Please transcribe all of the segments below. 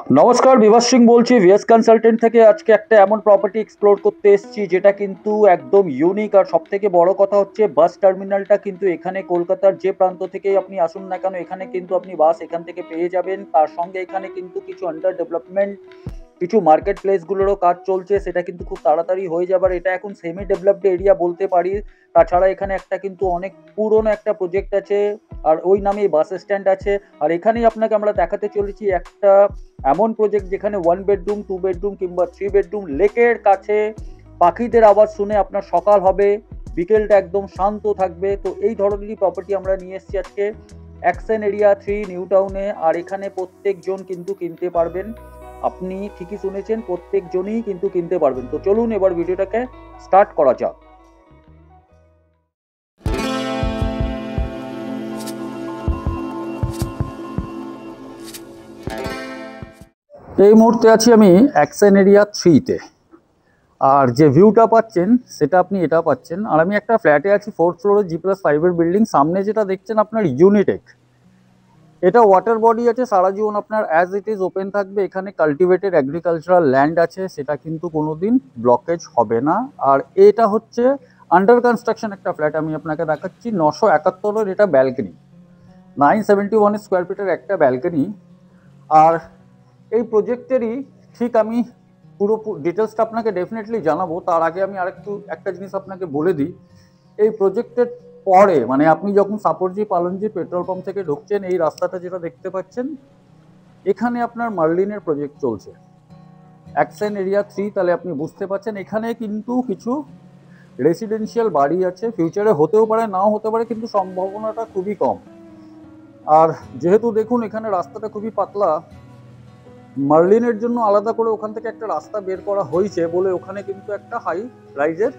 নমস্কার, বিভাস সিং বলছি VS consultant থেকে। আজকে একটা এমন প্রপার্টি এক্সপ্লোর করতে এসেছি যেটা কিন্তু একদম ইউনিক। আর সব থেকে বড় কথা হচ্ছে বাস টার্মিনালটা কিন্তু এখানে কলকাতার যে প্রান্ত থেকে আপনি আসুন না কেন, এখানে কিন্তু আপনি বাস এখান থেকে পেয়ে যাবেন। তার সঙ্গে এখানে কিন্তু কিছু আন্ডার ডেভেলপমেন্ট, কিছু মার্কেট প্লেসগুলোরও কাজ চলছে, সেটা কিন্তু খুব তাড়াতাড়ি হয়ে যাবার। এটা এখন সেমি ডেভেলপড এরিয়া বলতে পারি। তাছাড়া এখানে একটা কিন্তু অনেক পুরনো একটা প্রজেক্ট আছে, আর ওই নামেই বাস স্ট্যান্ড আছে। আর এখানেই আপনাকে আমরা দেখাতে চলেছি একটা এমন প্রজেক্ট যেখানে 1 বেডরুম, 2 বেডরুম কিংবা 3 বেডরুম, লেকের কাছে, পাখিদের আওয়াজ শুনে আপনার সকাল হবে, বিকেলটা একদম শান্ত থাকবে। তো এই ধরনেরই প্রপার্টি আমরা নিয়ে এসেছি আজকে অ্যাকশন এরিয়া 3 নিউ টাউনে। আর এখানে প্রত্যেকজন কিন্তু কিনতে পারবেন। আপনি ঠিকই শুনেছেন, প্রত্যেকজনই কিন্তু কিনতে পারবেন। তো চলুন এবার ভিডিওটাকে স্টার্ট করা যাক। এই মুহূর্তে আছি আমি অ্যাকশন এরিয়া 3-তে। আর যে ভিউটা পাচ্ছেন সেটা আপনি এটা পাচ্ছেন। আর আমি একটা ফ্ল্যাটে আছি, 4th ফ্লোরে, G+5-এর বিল্ডিং। সামনে যেটা দেখছেন আপনার ইউনিটেক, এটা ওয়াটার বডি আছে, সারা জীবন আপনার অ্যাজ ইট ইজ ওপেন থাকবে। এখানে কাল্টিভেটেড এগ্রিকালচারাল ল্যান্ড আছে, সেটা কিন্তু কোনোদিন ব্লকেজ হবে না। আর এটা হচ্ছে আন্ডার কনস্ট্রাকশন একটা ফ্ল্যাট আমি আপনাকে দেখাচ্ছি, 971-এর এটা ব্যালকনি, 971 স্কোয়ার ফিটের একটা ব্যালকনি। আর এই প্রজেক্টেরই ঠিক আমি পুরো ডিটেলসটা আপনাকে ডেফিনেটলি জানাবো। তার আগে আমি একটা জিনিস আপনাকে বলে দিই। এই প্রজেক্টের পরে, মানে আপনি যখন সাপোরজি পালনজি পেট্রোল পাম্প থেকে ঢুকছেন, এই রাস্তাটা যেটা দেখতে পাচ্ছেন, এখানে আপনার মার্লিনের প্রজেক্ট চলছে, অ্যাকশন এরিয়া 3। তাহলে আপনি বুঝতে পারছেন এখানে কিন্তু কিছু রেসিডেন্সিয়াল বাড়ি আছে। ফিউচারে হতেও পারে, নাও হতে পারে, কিন্তু সম্ভাবনাটা খুবই কম। আর যেহেতু দেখুন এখানে রাস্তাটা খুবই পাতলা, মার্লিনের জন্য আলাদা করে ওখান থেকে একটা রাস্তা বের করা হয়েছে বলে ওখানে কিন্তু একটা হাই রাইজের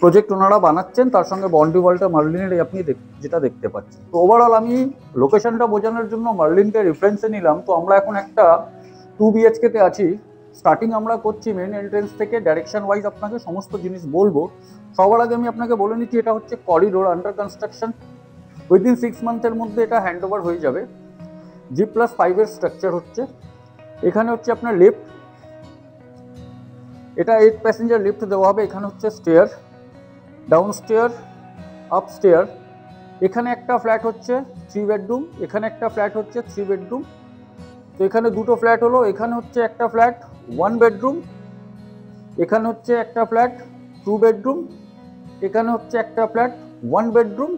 প্রজেক্ট ওনারা বানাচ্ছেন। তার সঙ্গে বাউন্ডারি ওয়ালটা মার্লিনের আপনি যেটা দেখতে পাচ্ছেন। তো ওভারঅল আমি লোকেশনটা বোঝানোর জন্য মার্লিনকে রেফারেন্সে নিলাম। তো আমরা এখন একটা 2 BHK-তে আছি। স্টার্টিং আমরা করছি মেন এন্ট্রেন্স থেকে। ডাইরেকশন ওয়াইজ আপনাকে সমস্ত জিনিস বলবো। সবার আগে আমি আপনাকে বলে নিচ্ছি, এটা হচ্ছে করিডোর, আন্ডার কনস্ট্রাকশন। উইদিন 6 মান্থের মধ্যে এটা হ্যান্ড ওভার হয়ে যাবে। G+5-এর স্ট্রাকচার হচ্ছে। এখানে হচ্ছে আপনার লিফট, এটা 8 প্যাসেঞ্জার লিফট দেওয়া হবে। এখানে হচ্ছে stair, down stair, up stair. এখানে একটা ফ্ল্যাট হচ্ছে 3 বেডরুম, এখানে একটা ফ্ল্যাট হচ্ছে 3 বেডরুম। তো এখানে দুটো ফ্ল্যাট হলো। এখানে হচ্ছে একটা ফ্ল্যাট 1 বেডরুম, এখানে হচ্ছে একটা ফ্ল্যাট 2 বেডরুম, এখানে হচ্ছে একটা ফ্ল্যাট 1 বেডরুম,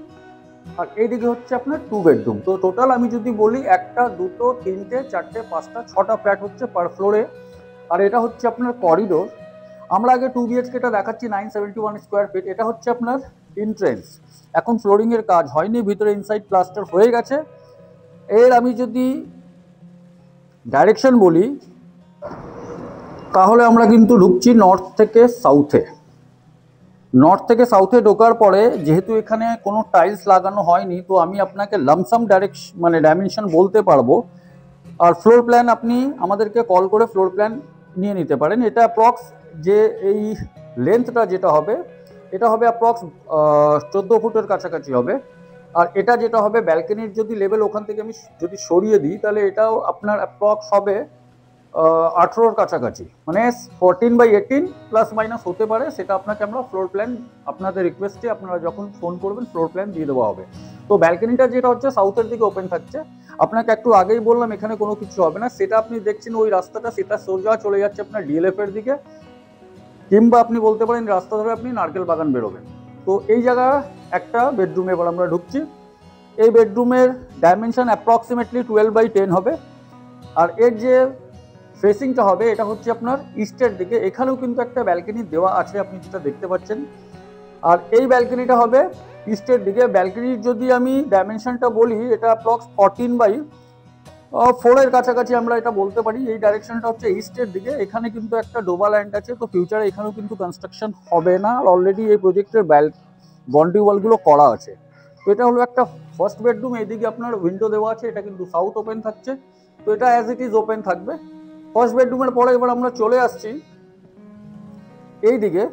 আর এইদিকে হচ্ছে আপনার 2 বেডরুম। তো টোটাল আমি যদি বলি, একটা, দুটো, তিনটে, চারটে, পাঁচটা, 6টা ফ্ল্যাট হচ্ছে পার ফ্লোরে। আর এটা হচ্ছে আপনার করিডোর। আমরা আগে 2 BHK-টা দেখাচ্ছি, 971 স্কোয়ার ফিট। এটা হচ্ছে আপনার এন্ট্রেন্স। এখন ফ্লোরিংয়ের কাজ হয়নি, ভিতরে ইনসাইড প্লাস্টার হয়ে গেছে। এর আমি যদি ডাইরেকশন বলি, তাহলে আমরা কিন্তু ঢুকছি নর্থ থেকে সাউথে। নর্থ থেকে সাউথে ঢোকার পরে, যেহেতু এখানে কোনো টাইলস লাগানো হয়নি, তো আমি আপনাকে লামসাম ডাইমেনশন বলতে পারবো। আর ফ্লোর প্ল্যান আপনি আমাদেরকে কল করে ফ্লোর প্ল্যান নিয়ে নিতে পারেন। এটা অ্যাপ্রক্স যে এই লেন্থটা যেটা হবে, এটা হবে অ্যাপ্রক্স 14 ফুটের কাছাকাছি হবে। আর এটা যেটা হবে ব্যালকনির যদি লেভেল ওখান থেকে আমি যদি সরিয়ে দিই, তাহলে এটাও আপনার অ্যাপ্রক্স হবে 18-র কাছাকাছি, মানে 14/18 প্লাস মাইনাস হতে পারে। সেটা আপনাকে আমরা ফ্লোর প্ল্যান, আপনাদের রিকোয়েস্টে আপনারা যখন ফোন করবেন ফ্লোর প্ল্যান দিয়ে দেওয়া হবে। তো ব্যালকনিটা যেটা হচ্ছে সাউথের দিকে ওপেন থাকছে। আপনাকে একটু আগেই বললাম এখানে কোনো কিছু হবে না। সেটা আপনি দেখছেন ওই রাস্তাটা, সেটা সোজা চলে যাচ্ছে আপনার DLF-এর দিকে, কিংবা আপনি বলতে পারেন রাস্তা ধরে আপনি নারকেল বাগান বেরোবেন। তো এই জায়গা একটা বেডরুমে এবার আমরা ঢুকছি। এই বেডরুমের ডাইমেনশন অ্যাপ্রক্সিমেটলি 12/10 হবে। আর এর যে ফেসিংটা হবে, এটা হচ্ছে আপনার ইস্টের দিকে। এখানেও কিন্তু একটা ব্যালকনি দেওয়া আছে, আপনি যেটা দেখতে পাচ্ছেন। আর এই ব্যালকনিটা হবে ইস্টের দিকে। ব্যালকনির যদি আমি ডাইমেনশনটা বলি, এটা অ্যাপ্রক্স 14/4-এর কাছাকাছি আমরা এটা বলতে পারি। এই ডাইরেকশনটা হচ্ছে ইস্টের দিকে। এখানে কিন্তু একটা ডোবা ল্যান্ড আছে, তো ফিউচারে এখানেও কিন্তু কনস্ট্রাকশন হবে না। অলরেডি এই প্রজেক্টের বাউন্ডারি ওয়ালগুলো করা আছে। তো এটা হলো একটা ফার্স্ট বেডরুম। এইদিকে আপনার উইন্ডো দেওয়া আছে, এটা কিন্তু সাউথ ওপেন থাকছে। তো এটা অ্যাজ ইট ইজ ওপেন থাকবে। ফার্স্ট বেডরুমের পরে এবার আমরা চলে আসছি এই দিকে।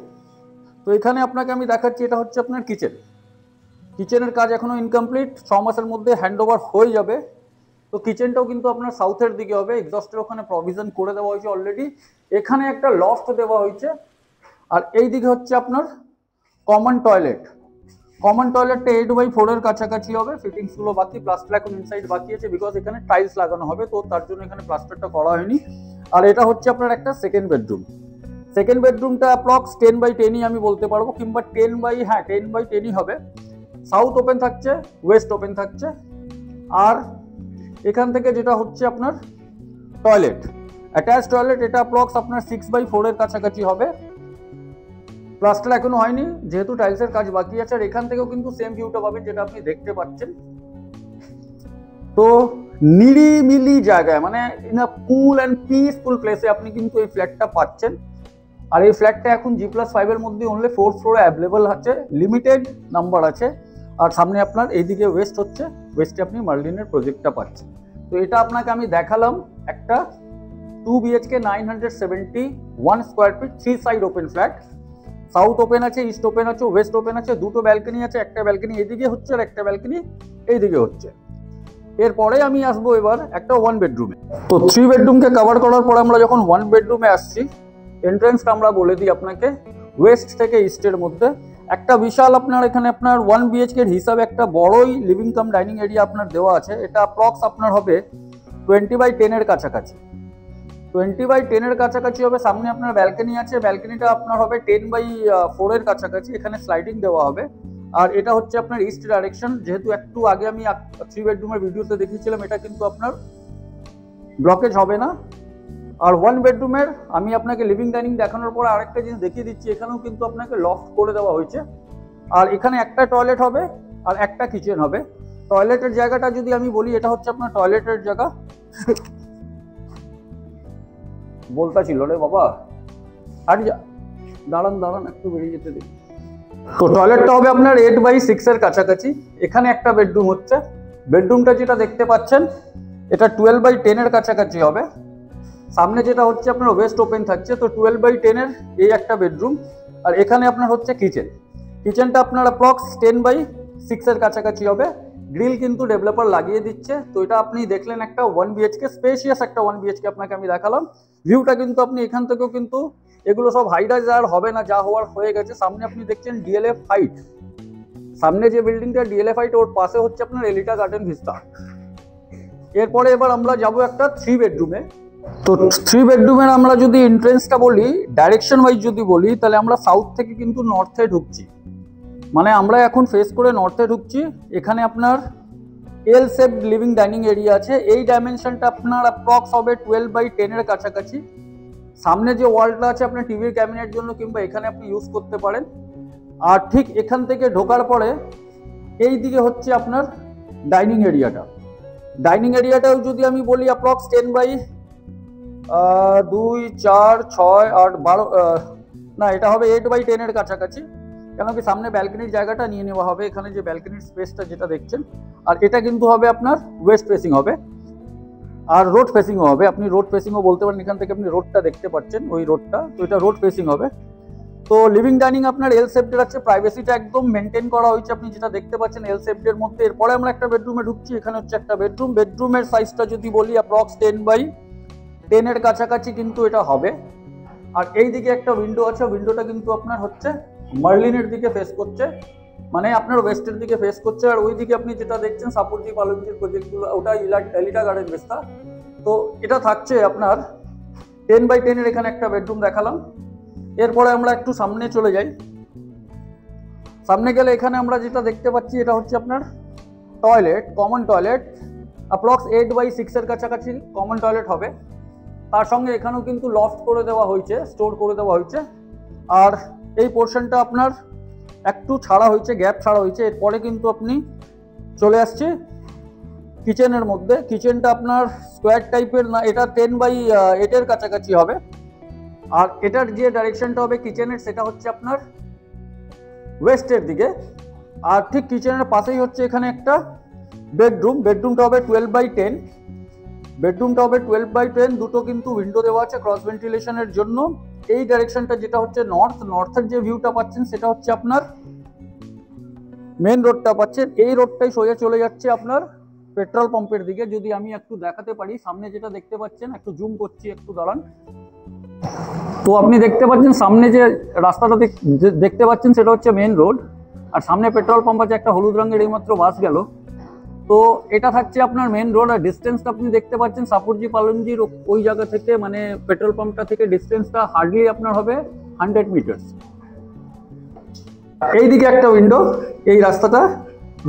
তো এখানে আপনাকে আমি দেখাচ্ছি, এটা হচ্ছে আপনার কিচেন। কিচেনের কাজ এখনো ইনকমপ্লিট, 6 মাসের মধ্যে হ্যান্ড ওভার হয়ে যাবে। তো কিচেনটাও কিন্তু আপনার সাউথের দিকে হবে, এক্সস্টের ওখানে প্রভিশন করে দেওয়া হয়েছে অলরেডি। এখানে একটা লফট দেওয়া হয়েছে, আর এই দিকে হচ্ছে আপনার কমন টয়লেট। কমন টয়লেটটা 8/4 এর কাছাকাছি হবে, ফিটিংস গুলো বাকি, প্লাস্টার এখন ইনসাইড বাকি আছে, বিকজ এখানে টাইলস লাগানো হবে, তো তার জন্য এখানে প্লাস্টারটা করা হয়নি। আর এটা হচ্ছে আপনার একটা সেকেন্ড বেডরুম। সেকেন্ড বেডরুমটা অ্যাপ্রক্স 10/10ই আমি বলতে পারবো, কিংবা 10/10ই হবে। সাউথ ওপেন থাকছে, ওয়েস্ট ওপেন থাকছে। আর এখান থেকে যেটা হচ্ছে আপনার টয়লেট, অ্যাটাচ টয়লেট, এটা অ্যাপ্রক্স আপনার 6/4 এর কাছাকাছি হবে। প্লাস্টার এখনো হয়নি, যেহেতু টাইলসের কাজ বাকি আছে। আর এখান থেকেও কিন্তু সেম ভিউটা পাবেন যেটা আপনি দেখতে পাচ্ছেন। তো নিরিবিলি জায়গায়, মানে in a cool and peaceful প্লেসে আপনি কিন্তু এই ফ্ল্যাটটা পাচ্ছেন। আর এই ফ্ল্যাটটা এখন G+5 এর মধ্যে অনলি 4th ফ্লোরে অ্যাভেলেবল আছে, লিমিটেড নাম্বার আছে। আর সামনে আপনার এইদিকে ওয়েস্ট হচ্ছে, ওয়েস্টে আপনি মার্লিনের প্রজেক্টটা পাচ্ছেন। তো এটা আপনাকে আমি দেখালাম একটা 2 BHK 971 square feet 3 side open flat. South open আছে, ইস্ট ওপেন আছে, ওয়েস্ট ওপেন আছে, দুটো ব্যালকনি আছে, একটা ব্যালকনি এইদিকে হচ্ছে আর একটা ব্যালকনি এইদিকে হচ্ছে। এরপরে আমি আসবো এবার একটা 1 বেডরুমে। তো 3 বেডরুমকে কভার করার পরে আমরা যখন 1 বেডরুমে আসছি, এন্ট্রান্সটা আমরা বলে দিই আপনাকে, ওয়েস্ট থেকে ইস্টের মধ্যে একটা বিশাল আপনার এখানে আপনার 1 BHK এর হিসাবে একটা বড়ই লিভিং কাম ডাইনিং এরিয়া আপনার দেওয়া আছে। এটা অ্যাপ্রক্স আপনার হবে 20/10 এর কাছাকাছি, 20/10 এর কাছাকাছি হবে। সামনে আপনার ব্যালকনি আছে, ব্যালকনিটা আপনার হবে 10/4 এর কাছাকাছি, এখানে স্লাইডিং দেওয়া হবে। আর এটা হচ্ছে আপনার ইস্ট ডাইরেকশন, যেহেতু একটু আগে আমি 3 বেডরুমের ভিডিওতে দেখিয়েছিলাম, এটা কিন্তু আপনার ব্লকেজ হবে না। আর 1 বেডরুমের আমি আপনাকে লিভিং ডাইনিং দেখানোর পর আরেকটা জিনিস দেখিয়ে দিচ্ছি, এখানেও কিন্তু আপনাকে লফট করে দেওয়া হয়েছে। আর এখানে একটা টয়লেট হবে আর একটা কিচেন হবে। টয়লেটের জায়গাটা যদি আমি বলি, এটা হচ্ছে আপনার টয়লেটের জায়গা। বলতা ছিল রে বাবা, আর দাঁড়ান একটু বেরিয়ে যেতে দিন। তো টয়লেটটা হবে আপনার 8/6 এর কাছাকাছি। এখানে একটা বেডরুম হচ্ছে, বেডরুমটা যেটা দেখতে পাচ্ছেন এটা 12/10 এর কাছাকাছি হবে। সামনে যেটা হচ্ছে আপনার ওয়েস্ট ওপেন থাকছে, তো 12/10 এর এই একটা বেডরুম। আর এখানে আপনার হচ্ছে কিচেন, কিচেনটা আপনার অ্যাপ্রক্স 10/6 এর কাছাকাছি হবে। গ্রিল কিন্তু ডেভেলপার লাগিয়ে দিচ্ছে। তো এটা আপনি দেখলেন একটা 1 BHK, স্পেশিয়াস একটা 1 BHK আপনাকে আমি দেখালাম। ভিউটা কিন্তু আপনি এখান থেকেও কিন্তু, এগুলো সব হাইরাইজ আর হবে না, যা হওয়ার হয়ে গেছে। সামনে আপনি দেখছেন DLF হাইট, সামনে যে বিল্ডিংটা DLF হাইট, ওর পাশে হচ্ছে আপনার এলিটা গার্ডেন ভিস্তা। এরপরে এবার আমরা যাব একটা 3 বেডরুমে। তো 3 বেডরুমের আমরা যদি এন্ট্রেন্সটা বলি, ডাইরেকশন ওয়াইজ যদি বলি, তাহলে আমরা সাউথ থেকে কিন্তু নর্থে ঢুকছি, মানে আমরা এখন ফেস করে নর্থে ঢুকছি। এখানে আপনার এল শেপড লিভিং ডাইনিং এরিয়া আছে। এই ডাইমেনশনটা আপনার অ্যাপ্রক্স হবে 12/10 এর কাছাকাছি। সামনে যে ওয়ালটা আছে আপনার টিভির ক্যাবিনেট জন্য, কিংবা এখানে আপনি ইউজ করতে পারেন। আর ঠিক এখান থেকে ঢোকার পরে এই দিকে হচ্ছে আপনার ডাইনিং এরিয়াটা। ডাইনিং এরিয়াটাও যদি আমি বলি অ্যাপ্রক্স 10/2 4 6 8 12, না এটা হবে 8/10 এর কাছাকাছি, কেন কি সামনে ব্যালকনির জায়গাটা নিয়ে নেওয়া হবে, এখানে যে ব্যালকনির স্পেসটা যেটা দেখছেন। আর এটা কিন্তু হবে আপনার ওয়েস্ট ফেসিং হবে, আর রোড ফেসিংও হবে। আপনি রোড ফেসিংও বলতে পারেন, এখান থেকে আপনি রোডটা দেখতে পাচ্ছেন, ওই রোডটা, তো এটা রোড ফেসিং হবে। তো লিভিং ডাইনিং আপনার এল শেপড আছে, প্রাইভেসিটা একদম মেনটেন করা হয়েছে, আপনি যেটা দেখতে পাচ্ছেন এল শেপড মধ্যে। এরপরে আমরা একটা বেডরুমে ঢুকছি, এখানে হচ্ছে একটা বেডরুম। বেডরুমের সাইজটা যদি বলি অ্যাপ্রক্স 10/10 এর কাছাকাছি কিন্তু এটা হবে। আর এই দিকে একটা উইন্ডো আছে, উইন্ডোটা কিন্তু আপনার হচ্ছে মার্লিনের দিকে ফেস করছে, মানে আপনার ওয়েস্টের দিকে ফেস করছে। আর ওই দিকে আপনি যেটা দেখছেন সাপুরদ্বীপ আলমগীর প্রজেক্টগুলো, ওটা এলিটা গার্ডেন ভিস্তা। তো এটা থাকছে আপনার 10/10 এর। এখানে একটা বেডরুম দেখালাম। এরপরে আমরা একটু সামনে চলে যাই। সামনে গেলে এখানে আমরা যেটা দেখতে পাচ্ছি, এটা হচ্ছে আপনার টয়লেট, কমন টয়লেট, অ্যাপ্রক্স 8/6 এর কাছাকাছি কমন টয়লেট হবে। তার সঙ্গে এখানেও কিন্তু লফট করে দেওয়া হয়েছে, স্টোর করে দেওয়া হয়েছে। আর এই পোর্শনটা আপনার একটু ছাড়া হয়েছে, গ্যাপ ছাড়া হয়েছে। এরপরে কিন্তু আপনি চলে আসছে কিচেনের মধ্যে। কিচেনটা আপনার স্কোয়ার টাইপের না, এটা 10/8 এর কাছাকাছি হবে। আর এটার যে ডাইরেকশনটা হবে কিচেনের, সেটা হচ্ছে আপনার ওয়েস্টের দিকে। আর ঠিক কিচেনের পাশেই হচ্ছে এখানে একটা বেডরুম, বেডরুমটা হবে 12/10, বেডরুমটা হবে 12/10। দুটো কিন্তু উইন্ডো দেওয়া আছে ক্রস ভেন্টিলেশনের জন্য। এই ডাইরেকশনটা যেটা হচ্ছে নর্থ, নর্থের যে ভিউটা পাচ্ছেন সেটা হচ্ছে আপনার মেন রোডটা পাচ্ছেন, এই রোডটাই সোজা চলে যাচ্ছে আপনার পেট্রোল পাম্পের দিকে। যদি আমি একটু দেখাতে পারি, সামনে যেটা দেখতে পাচ্ছেন, একটু জুম করছি, একটু দাঁড়ান। তো আপনি দেখতে পাচ্ছেন সামনে যে রাস্তাটা দেখতে পাচ্ছেন সেটা হচ্ছে মেন রোড, আর সামনে পেট্রোল পাম্প আছে একটা হলুদ রঙের, এইমাত্র বাস গেল। তো এটা থাকছে আপনার মেন রোড। আর ডিস্টেন্সটা আপনি দেখতে পাচ্ছেন সাপুরজি পালনজির ওই জায়গা থেকে, মানে পেট্রোল পাম্পটা থেকে ডিস্টেন্সটা হার্ডলি আপনার হবে 100 মিটার্স। এইদিকে একটা উইন্ডো, এই রাস্তাটা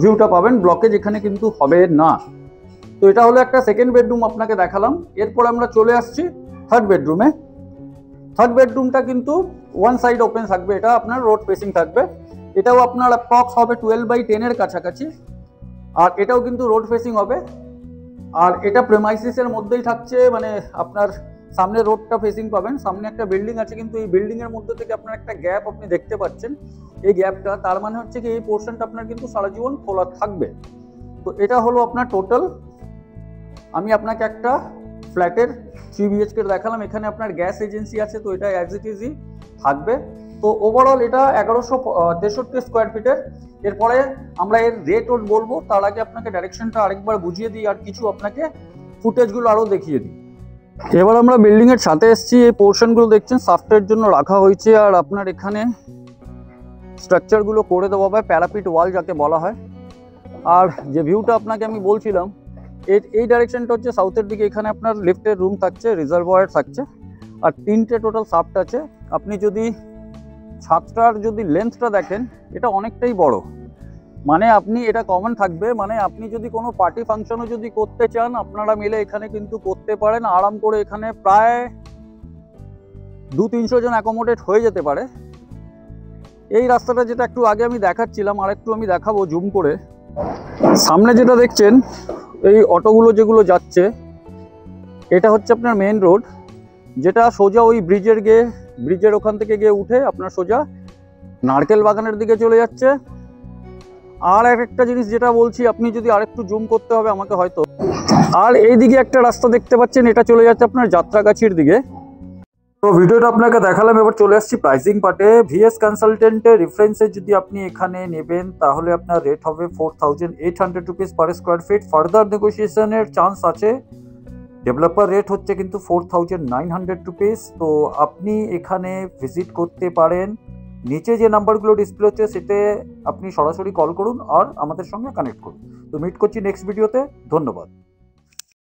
ভিউটা পাবেন, ব্লকেজ এখানে কিন্তু হবে না। তো এটা হলো একটা সেকেন্ড বেডরুম আপনাকে দেখালাম। এরপর আমরা চলে আসছি থার্ড বেডরুমে। থার্ড বেডরুমটা কিন্তু ওয়ান সাইড ওপেন থাকবে, এটা আপনার রোড ফেসিং থাকবে। এটাও আপনার অ্যাপ্রক্স হবে 12/10 কাছাকাছি, আর এটাও কিন্তু রোড ফেসিং হবে। আর এটা প্রেমাইসিসের মধ্যেই থাকছে, মানে আপনার সামনে রোডটা ফেসিং পাবেন, সামনে একটা বিল্ডিং আছে, কিন্তু এই বিল্ডিং এর মধ্যে থেকে আপনার একটা গ্যাপ আপনি দেখতে পাচ্ছেন, এই গ্যাপটা তার মানে হচ্ছে কি এই পোর্শনটা আপনার কিন্তু সারা জীবন খোলা থাকবে। তো এটা হলো আপনার টোটাল। আমি আপনাকে একটা ফ্ল্যাটের 3 BHK দেখালাম, এখানে আপনার গ্যাস এজেন্সি আছে, তো এটা অ্যাজ ইট ইজই থাকবে। তো ওভারঅল এটা 1163 স্কোয়ার ফিটের। এরপরে আমরা এর রেট বলবো, তার আগে আপনাকে ডাইরেকশনটা আরেকবার বুঝিয়ে দিই, আর কিছু আপনাকে ফুটেজগুলো আরও দেখিয়ে দিই। এবার আমরা বিল্ডিং এর সাথে এসেছি। এই পোর্শনগুলো দেখছেন সাফটের জন্য রাখা হয়েছে, আর আপনার এখানে স্ট্রাকচারগুলো করে দেওয়া হয়, প্যারাপিট ওয়াল যাকে বলা হয়। আর যে ভিউটা আপনাকে আমি বলছিলাম, এই ডাইরেকশনটা হচ্ছে সাউথের দিকে। এখানে আপনার লিফটের রুম থাকছে, রিজার্ভয়ার থাকছে, আর 3টে টোটাল সাফট আছে। আপনি যদি ছাদটার যদি লেন্থটা দেখেন, এটা অনেকটাই বড়, মানে আপনি এটা কমন থাকবে, মানে আপনি যদি কোনো পার্টি ফাংশনও যদি করতে চান, আপনারা মিলে এখানে কিন্তু করতে পারেন আরাম করে। এখানে প্রায় 200-300 জন অ্যাকোমোডেট হয়ে যেতে পারে। এই রাস্তাটা যেটা একটু আগে আমি দেখাচ্ছিলাম, আর একটু আমি দেখাবো জুম করে। সামনে যেটা দেখছেন, এই অটোগুলো যেগুলো যাচ্ছে, এটা হচ্ছে আপনার মেন রোড, যেটা সোজা ওই ব্রিজের ওখান থেকে গিয়ে উঠে আপনার সোজা নারকেল বাগানের দিকে চলে যাচ্ছে। আর একটা জিনিস যেটা বলছি, আপনি যদি আরেকটু জুম করতে হবে আমাকে হয়তো, আর এইদিকে একটা রাস্তা দেখতে পাচ্ছেন, এটা চলে যাচ্ছে আপনার যাত্রাগাছির দিকে। তো ভিডিওটা আপনাকে দেখালাম, এবার চলে আসছি প্রাইসিং পার্টে। ভিএস কনসালটেন্টের রেফারেন্সে যদি আপনি এখানে নেবেন, তাহলে আপনার রেট হবে 4800 rupees per square feet. Further নেগোসিয়েশনের চান্স আছে। ডেভেলপার রেট হচ্ছে কিন্তু 4900 রুপিস। তো আপনি এখানে ভিজিট করতে পারেন। নিচে যে নাম্বারগুলো ডিসপ্লে হচ্ছে সেটা আপনি সরাসরি কল করুন আর আমাদের সঙ্গে কানেক্ট করুন। তো মিট করছি নেক্সট ভিডিওতে। ধন্যবাদ।